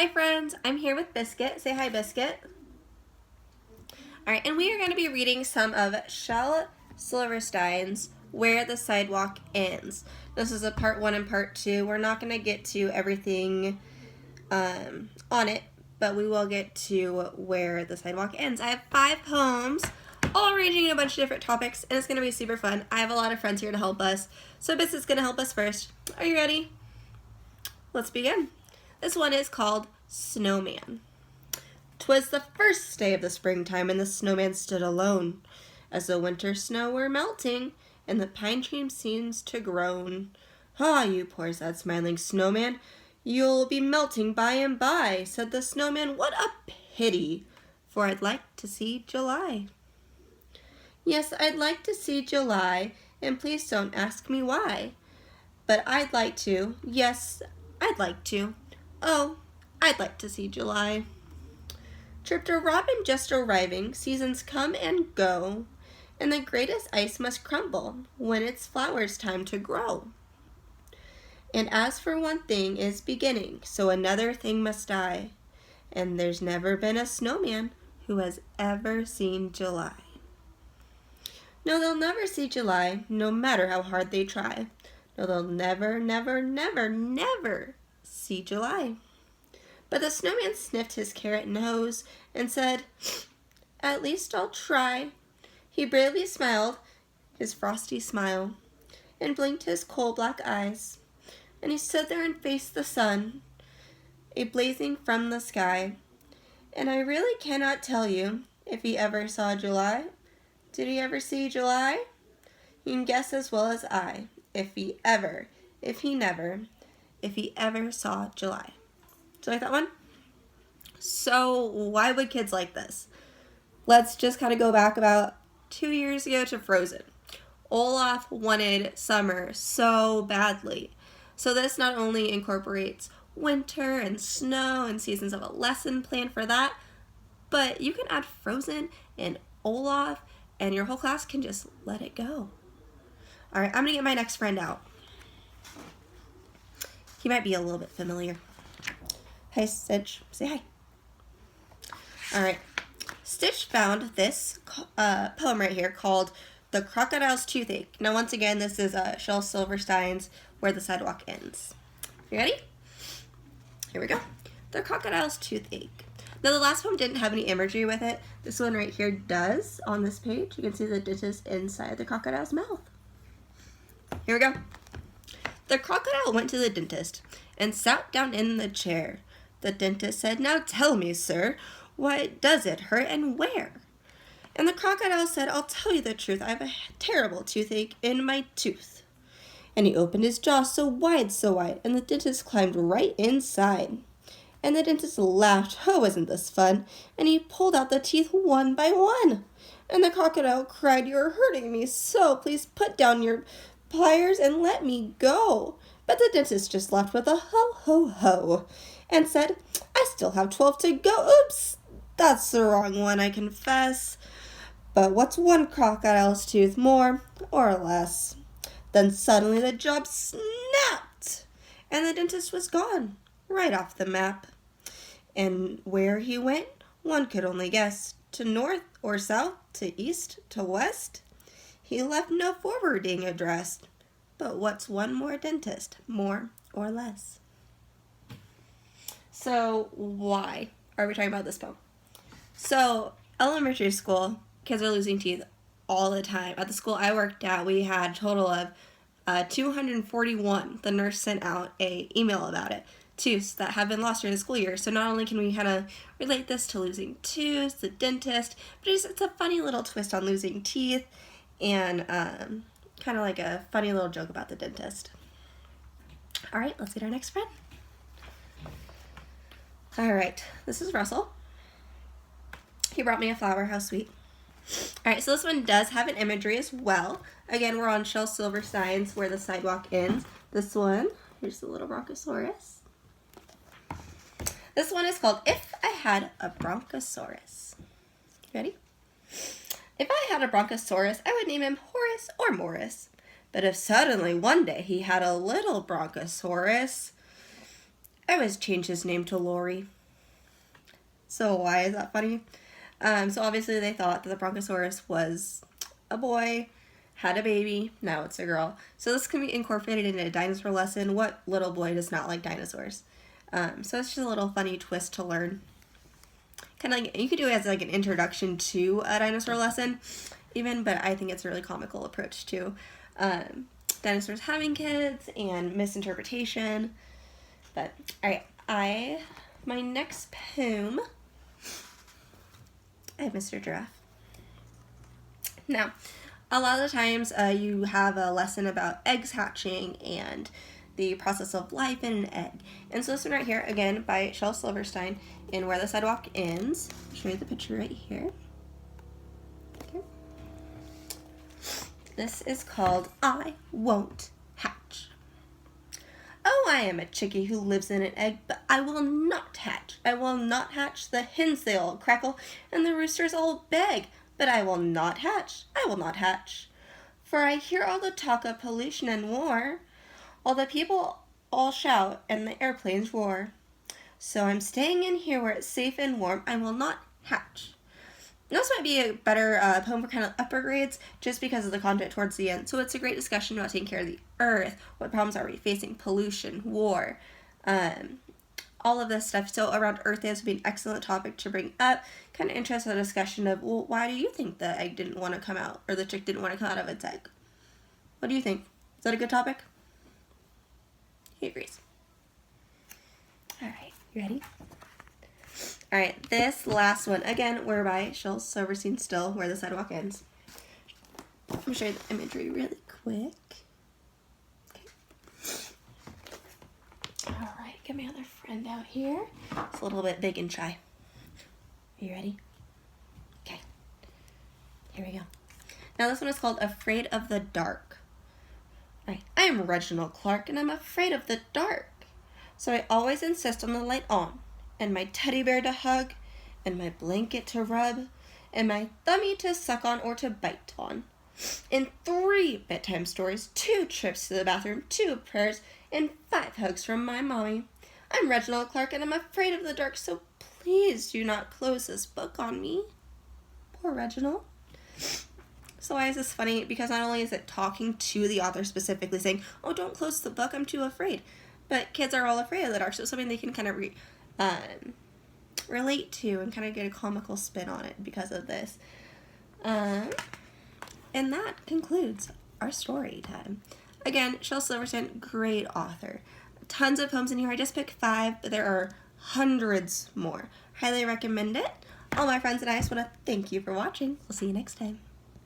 Hi friends, I'm here with Biscuit. Say hi, Biscuit. Alright, and we are going to be reading some of Shel Silverstein's Where the Sidewalk Ends. This is a part 1 and part 2. We're not going to get to everything on it, but we will get to Where the Sidewalk Ends. I have 5 poems, all ranging in a bunch of different topics, and it's going to be super fun. I have a lot of friends here to help us, so Biscuit's going to help us first. Are you ready? Let's begin. This one is called Snowman. 'Twas the first day of the springtime, and the snowman stood alone, as the winter snow were melting, and the pine tree seems to groan. Ah, you poor sad smiling snowman, you'll be melting by and by, said the snowman. What a pity, for I'd like to see July. Yes, I'd like to see July, and please don't ask me why. But I'd like to, yes, I'd like to. Oh, I'd like to see July. Chirped a robin just arriving, seasons come and go, and the greatest ice must crumble when it's flowers' time to grow. And as for one thing is beginning, so another thing must die, and there's never been a snowman who has ever seen July. No, they'll never see July, no matter how hard they try. No, they'll never, never, never, never see July. But the snowman sniffed his carrot nose and said, at least I'll try. He bravely smiled his frosty smile and blinked his coal-black eyes. And he stood there and faced the sun, a blazing from the sky. And I really cannot tell you if he ever saw July. Did he ever see July? You can guess as well as I, if he ever saw July. Do you like that one? So why would kids like this? Let's just kind of go back about 2 years ago to Frozen. Olaf wanted summer so badly. So this not only incorporates winter and snow and seasons of a lesson plan for that, but you can add Frozen and Olaf and your whole class can just let it go. All right, I'm gonna get my next friend out. He might be a little bit familiar. Hi, Stitch. Say hi. All right. Stitch found this poem right here called The Crocodile's Toothache. Now, once again, this is Shel Silverstein's Where the Sidewalk Ends. You ready? Here we go. The Crocodile's Toothache. Now, the last poem didn't have any imagery with it. This one right here does on this page. You can see the dentist inside the crocodile's mouth. Here we go. The crocodile went to the dentist and sat down in the chair. The dentist said, now tell me, sir, why does it hurt and where? And the crocodile said, I'll tell you the truth. I have a terrible toothache in my tooth. And he opened his jaw so wide, and the dentist climbed right inside. And the dentist laughed, oh, isn't this fun? And he pulled out the teeth one by one. And the crocodile cried, you're hurting me so. Please put down your pliers and let me go. But the dentist just laughed with a ho, ho, ho, and said, I still have 12 to go. Oops, that's the wrong one, I confess. But what's one crocodile's tooth, more or less? Then suddenly the job snapped, and the dentist was gone, right off the map. And where he went, one could only guess, to north or south, to east, to west. He left no forwarding address. But what's one more dentist, more or less? So why are we talking about this poem? So elementary school, kids are losing teeth all the time. At the school I worked at, we had a total of 241. The nurse sent out an email about it. Tooths that have been lost during the school year. So not only can we kind of relate this to losing tooths, the dentist, but it's a funny little twist on losing teeth and kind of like a funny little joke about the dentist. All right, let's get our next friend. All right, this is Russell. He brought me a flower. How sweet. All right, so this one does have an imagery as well. Again, we're on Shel Silverstein's Where the Sidewalk Ends. This one, here's the little bronchosaurus. This one is called If I Had a Bronchosaurus. Ready? If I had a bronchosaurus, I would name him Horace or Morris. But if suddenly one day he had a little bronchosaurus, I always change his name to Lori. So why is that funny? So obviously they thought that the Brontosaurus was a boy, had a baby, now it's a girl. So this can be incorporated into a dinosaur lesson. What little boy does not like dinosaurs? So it's just a little funny twist to learn. Kind of like, you could do it as like an introduction to a dinosaur lesson even, but I think it's a really comical approach to dinosaurs having kids and misinterpretation. But alright, my next poem, I have Mr. Giraffe. Now, a lot of the times you have a lesson about eggs hatching and the process of life in an egg. And so this one right here, again, by Shel Silverstein, in Where the Sidewalk Ends. I'll show you the picture right here. Okay. This is called I Won't Hatch. Oh, I am a chickie who lives in an egg, but I will not hatch. I will not hatch. The hens they all crackle, and the roosters all beg, but I will not hatch. I will not hatch. For I hear all the talk of pollution and war. All the people all shout, and the airplanes roar. So I'm staying in here where it's safe and warm. I will not hatch. This might be a better poem for kind of upper grades, just because of the content towards the end. So it's a great discussion about taking care of the earth. What problems are we facing? Pollution, war, all of this stuff. So around Earth Day, this would be an excellent topic to bring up. Kind of interested in a discussion of, well, why do you think the egg didn't want to come out, or the chick didn't want to come out of its egg? What do you think? Is that a good topic? He agrees. All right, you ready? All right, this last one, again, we're by Shel Silverstein still, Where the Sidewalk Ends. I'm going to show you the imagery really quick. Okay. All right, get my other friend out here. It's a little bit big and shy. Are you ready? Okay. Here we go. Now this one is called Afraid of the Dark. All right, I am Reginald Clark, and I'm afraid of the dark. So I always insist on the light on, and my teddy bear to hug, and my blanket to rub, and my thummy to suck on or to bite on. In 3 bedtime stories, 2 trips to the bathroom, 2 prayers, and 5 hugs from my mommy. I'm Reginald Clark, and I'm afraid of the dark, so please do not close this book on me. Poor Reginald. So why is this funny? Because not only is it talking to the author specifically saying, oh, don't close the book, I'm too afraid. But kids are all afraid of the dark, so it's something they can kind of relate to and kind of get a comical spin on it because of this. And that concludes our story time. Again, Shel Silverstein, great author. Tons of poems in here. I just picked 5, but there are hundreds more. Highly recommend it. All my friends and I just want to thank you for watching. We'll see you next time.